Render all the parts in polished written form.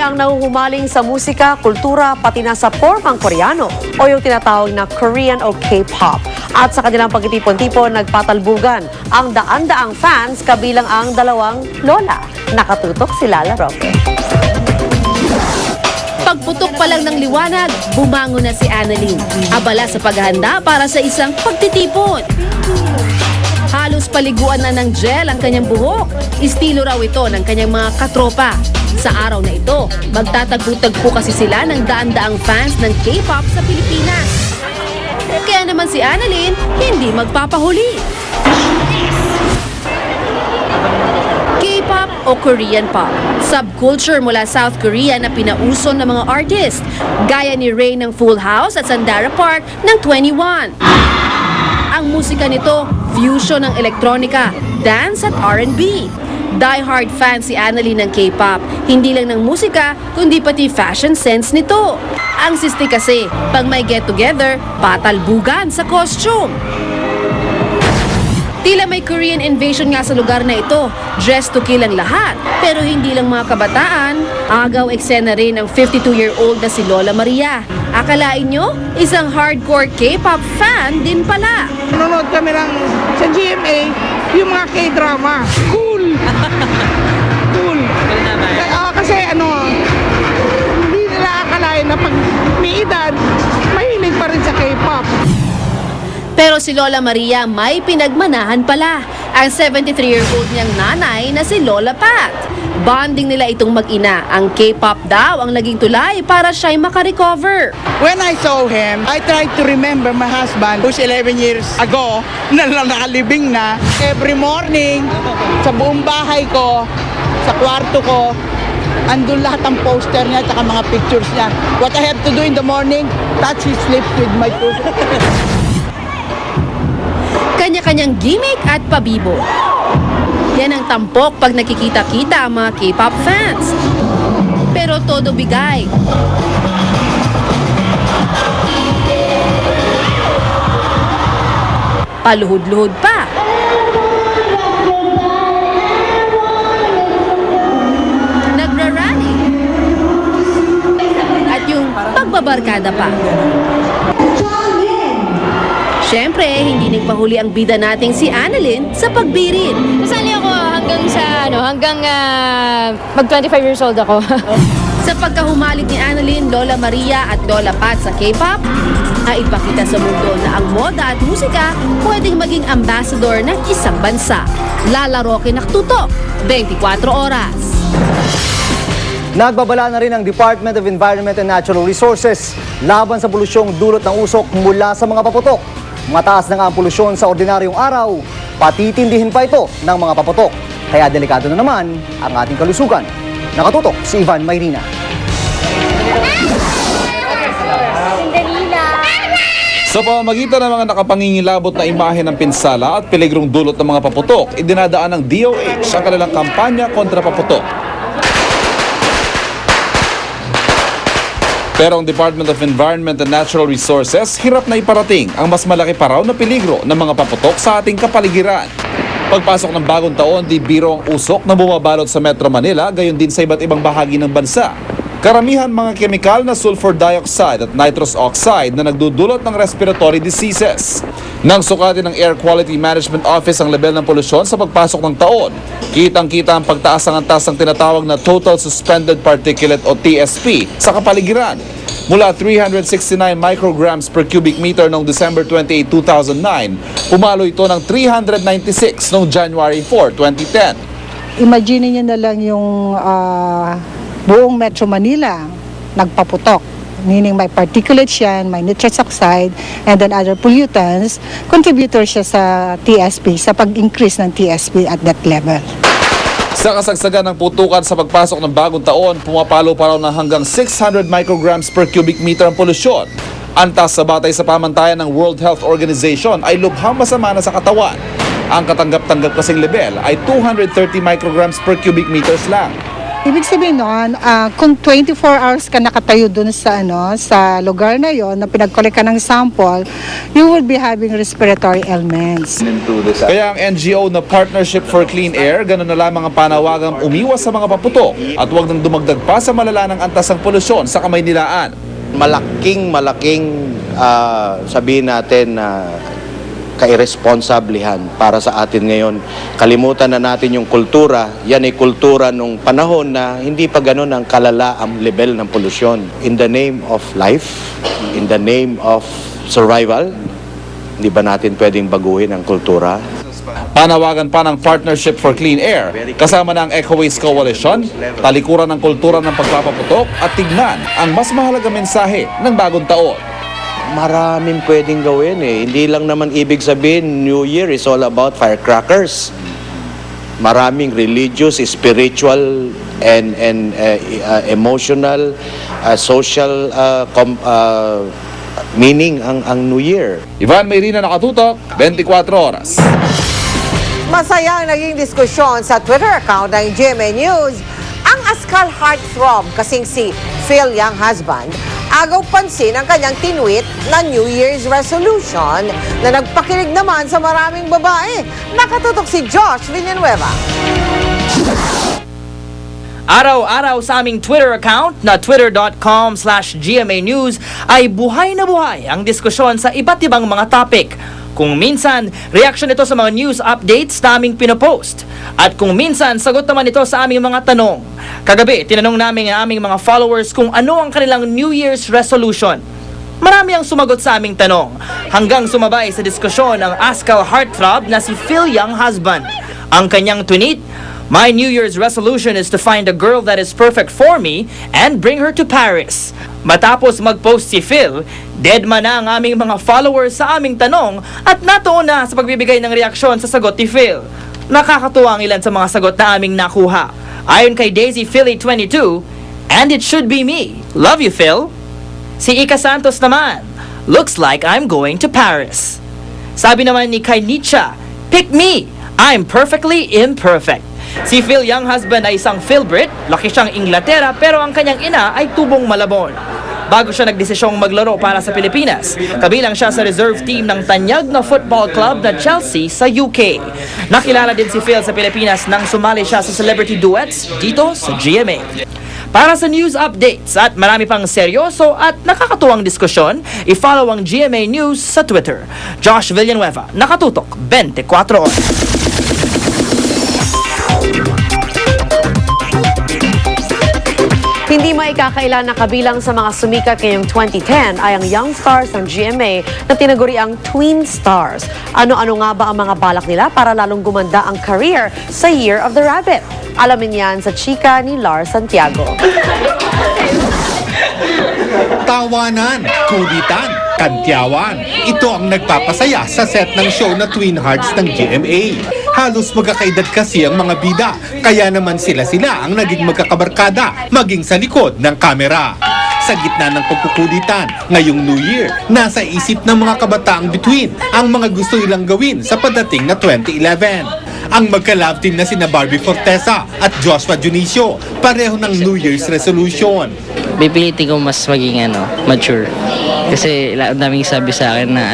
ang nahuhumaling sa musika, kultura, pati na sa formang Koreano o yung tinatawag na Korean o K-pop. At sa kanilang pagtitipon-tipon, nagpatalbugan ang daan-daang fans kabilang ang dalawang lola. Nakatutok si Lala Roque. Pagputok pa lang ng liwanag, bumangon na si Annalyn. Abala sa paghahanda para sa isang pagtitipon. Halos paliguan na ng gel ang kanyang buhok. Estilo raw ito ng kanyang mga katropa. Sa araw na ito, magtatagpo-tagpo kasi sila ng daan-daang fans ng K-pop sa Pilipinas. Kaya naman si Annalyn, hindi magpapahuli. K-pop o Korean pop, subculture mula South Korea na pinauso ng mga artist, gaya ni Ray ng Full House at Sandara Park ng 21. Ang musika nito, fusion ng elektronika, dance at R&B. Die-hard fan si Annalyn ng K-pop, hindi lang ng musika, kundi pati fashion sense nito. Ang siste kasi, pag may get-together, patalbugan sa costume. Tila may Korean invasion nga sa lugar na ito. Dress to kill ang lahat. Pero hindi lang mga kabataan. Agaw eksena rin ang 52-year-old na si Lola Maria. Akalain nyo, isang hardcore K-pop fan din pala. Nanonood kami sa GMA, yung mga K-drama. Cool! Cool. Kasi hindi nila akalain na pag may edad, mahilig pa rin sa K-pop. Pero si Lola Maria may pinagmanahan pala. Ang 73-year-old niyang nanay na si Lola Pat. Bonding nila itong mag-ina. Ang K-pop daw ang naging tulay para siya'y makarecover. When I saw him, I tried to remember my husband who's 11 years ago na nakalibing na. Every morning, sa buong bahay ko, sa kwarto ko, andun lahat ang poster niya at mga pictures niya. What I have to do in the morning, touch his lips with my tooth. Kanya-kanyang gimmick at pabibo. Yan ang tampok pag nakikita-kita ang mga K-pop fans. Pero todo bigay. Paluhod-luhod pa. Nagrarally. At yung pagbabarkada pa. Siyempre, hindi nagpahuli ang bida nating si Annalyn sa pagbirit. Nasali ako hanggang mag-25 years old ako. Sa pagkahumalik ni Annalyn, Lola Maria at Lola Pat sa K-pop, naipakita sa mundo na ang moda at musika pwedeng maging ambassador ng isang bansa. Lala Roque nakatutok, 24 oras. Nagbabala na rin ang Department of Environment and Natural Resources laban sa polusyong dulot ng usok mula sa mga paputok. Mataas na nga ang polusyon sa ordinaryong araw, patitindihin pa ito ng mga paputok. Kaya delikado na naman ang ating kalusugan. Nakatutok si Ivan Mayrina. Sa pamamagitan ng mga nakapangingilabot na imahe ng pinsala at peligrong dulot ng mga paputok, idinadaan ng DOH ang kanilang kampanya kontra paputok. Pero ang Department of Environment and Natural Resources hirap na iparating ang mas malaki pa raw na peligro ng mga paputok sa ating kapaligiran. Pagpasok ng bagong taon, di biro ang usok na bumabalot sa Metro Manila, gayon din sa iba't ibang bahagi ng bansa. Karamihan mga kemikal na sulfur dioxide at nitrous oxide na nagdudulot ng respiratory diseases. Nang sukatin ng Air Quality Management Office ang level ng polusyon sa pagpasok ng taon, kitang-kita ang pagtaas ng antas ng tinatawag na Total Suspended Particulate o TSP sa kapaligiran. Mula 369 micrograms per cubic meter noong December 28, 2009, pumalo ito ng 396 noong January 4, 2010. Imagine niyo na lang yung buong Metro Manila nagpaputok. Meaning may particulates yan, may nitrous oxide, and then other pollutants, contributor siya sa TSP, sa pag-increase ng TSP at that level. Sa kasagsagan ng putukan sa pagpasok ng bagong taon, pumapalo pa raw ng hanggang 600 micrograms per cubic meter ang polusyon. Antas sa batay sa pamantayan ng World Health Organization ay lubhang masama na sa katawan. Ang katanggap-tanggap kasing level ay 230 micrograms per cubic meters lang. Ibig sabihin noon, kung 24 hours ka nakatayo dun sa sa lugar na yon na pinag-collect ka ng sample, you will be having respiratory ailments. Kaya ang NGO na Partnership for Clean Air, ganun na lamang ang panawagang umiwas sa mga paputok at huwag nang dumagdag pa sa malala ng antas ng polusyon sa Kamaynilaan. Malaking sabihin natin na kairresponsablihan para sa atin ngayon. Kalimutan na natin yung kultura. Yan ay kultura nung panahon na hindi pa ganun ang kalala ang level ng polusyon. In the name of life, in the name of survival, hindi ba natin pwedeng baguhin ang kultura? Panawagan pa ng Partnership for Clean Air, kasama ng Eco Waste Coalition, talikuran ng kultura ng pagpapaputok at tignan ang mas mahalagang mensahe ng bagong taon. Maraming pwedeng gawin eh. Hindi lang naman ibig sabihin New Year is all about firecrackers. Maraming religious, spiritual, and emotional, social meaning ang New Year. Ivan Mayrina, Nakatutok, 24 Oras. Masayang naging diskusyon sa Twitter account ng GMA News ang askal heartthrob kasing si Phil Yang husband. Agaw pansin ang kanyang tinweet na New Year's resolution na nagpakilig naman sa maraming babae. Nakatutok si Josh Villanueva. Araw-araw sa aming Twitter account na twitter.com/GMA News ay buhay na buhay ang diskusyon sa iba't ibang mga topic. Kung minsan, reaction ito sa mga news updates na aming pinopost. At kung minsan, sagot naman ito sa aming mga tanong. Kagabi, tinanong namin ang aming mga followers kung ano ang kanilang New Year's resolution. Marami ang sumagot sa aming tanong, hanggang sumabay sa diskusyon ang askal heartthrob na si Phil Yang husband. Ang kanyang tweet, "My New Year's resolution is to find a girl that is perfect for me and bring her to Paris." Matapos mag-post si Phil, deadma na ang aming mga followers sa aming tanong at natuon na sa pagbibigay ng reaksyon sa sagot ni Phil. Nakakatuwa ang ilan sa mga sagot na aming nakuha. Ayon kay Daisy Philly 22, "And it should be me. Love you, Phil." Si Ika Santos naman, "Looks like I'm going to Paris." Sabi naman ni Kai Nietzsche, "Pick me. I'm perfectly imperfect." Si Phil Yang husband ay isang Philbrit, laki siyang Inglaterra pero ang kanyang ina ay tubong Malabon. Bago siya nagdesisyong maglaro para sa Pilipinas, kabilang siya sa reserve team ng tanyag na football club na Chelsea sa UK. Nakilala din si Phil sa Pilipinas nang sumali siya sa celebrity duets dito sa GMA. Para sa news updates at marami pang seryoso at nakakatuwang diskusyon, i-follow ang GMA News sa Twitter. Josh Villanueva, Nakatutok, 24 Oras. Hindi maikakaila na kabilang sa mga sumikat ngayong 2010 ay ang young stars ng GMA na tinaguri ang Twin Stars. Ano-ano nga ba ang mga balak nila para lalong gumanda ang career sa Year of the Rabbit? Alamin yan sa chika ni Lars Santiago. Tawanan, kulitan, kantyawan. Ito ang nagpapasaya sa set ng show na Twin Hearts ng GMA. Halos magkakaedad kasi ang mga bida, kaya naman sila ang naging magkakabarkada, maging sa likod ng kamera. Sa gitna ng pagkukulitan, ngayong New Year, nasa isip ng mga kabataang bituin ang mga gusto nilang gawin sa padating na 2011. Ang magka-love team na sina Barbie Fortesa at Joshua Junicio, pareho ng New Year's resolution. Pipilitin ko mas maging mature. Kasi daming sabi sa akin na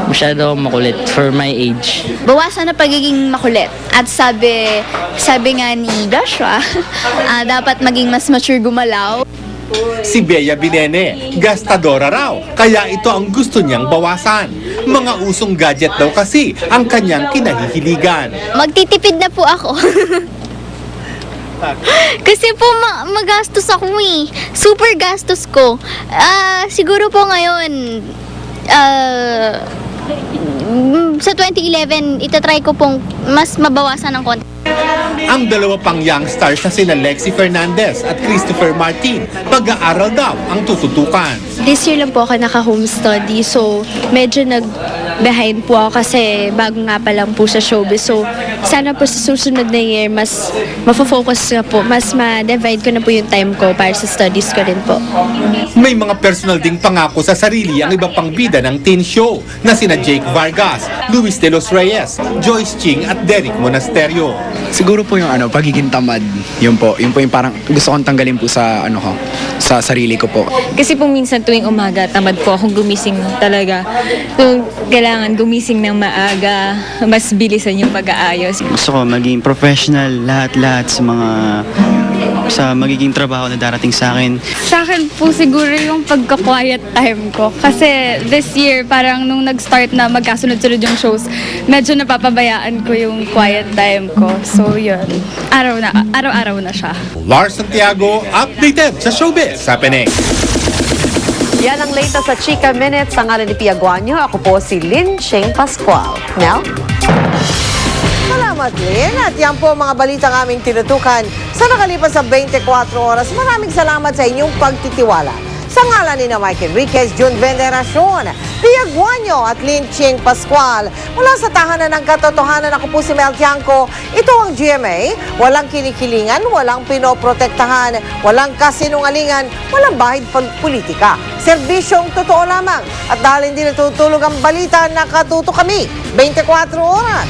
masyado akong makulit for my age. Bawasan na pagiging makulit. At sabi nga ni Joshua, dapat maging mas mature gumalaw. Si Bea Binene, gastadora raw, kaya ito ang gusto niyang bawasan. Mga usong gadget daw kasi ang kanyang kinahihiligan. Magtitipid na po ako. Kasi po magastos ako eh. Super gastos ko. Siguro po ngayon, sa 2011, itatry ko pong mas mabawasan ng konti. Ang dalawa pang young stars na sina Lexi Fernandez at Christopher Martin, pag-aaral daw ang tututukan. This year lang po ako naka-home study, so medyo nag-behind po ako kasi bago nga pa lang po sa showbiz. So sana po sa susunod na year, mas mafo-focus na po, mas ma-divide ko na po yung time ko para sa studies ko rin po. May mga personal ding pangako sa sarili ang iba pang bida ng teen show na sina Jake Vargas, Luis de los Reyes, Joyce Ching at Derek Monasterio. Siguro po yung pagiging tamad. Yun po yung parang gusto kong tanggalin po sa sa sarili ko po. Kasi po minsan tuwing umaga, tamad po akong gumising talaga. So, kailangan gumising ng maaga, mas bilisan yung pag-aayos. Gusto ko maging professional lahat-lahat sa magiging trabaho na darating sa akin. Sa akin po siguro yung pagka-quiet time ko. Kasi this year, parang nung nag-start na magkasunod-sunod yung shows, medyo napapabayaan ko yung quiet time ko. So yun, araw-araw na siya. Lars Santiago, updated sa showbiz happening. Yan ang latest sa Chika Minutes. Sa ngalan ni Pia Guanyo, ako po si Lynn Cheng Pascual. Mel? Salamat, Lynn. At yan po ang mga balitang aming tinutukan sa nakalipas sa 24 oras. Maraming salamat sa inyong pagtitiwala. Sa ngalan ni Mike Enriquez, June Veneracion, Pia Guanyo at Lynn Cheng Pascual. Mula sa tahanan ng katotohanan, ako po si Mel Tiangco. Ito ang GMA. Walang kinikilingan, walang pinoprotektahan, walang kasinungalingan, walang bahid politika. Serbisyong totoo lamang. At dahil hindi natutulog ang balita, nakatuto kami 24 oras.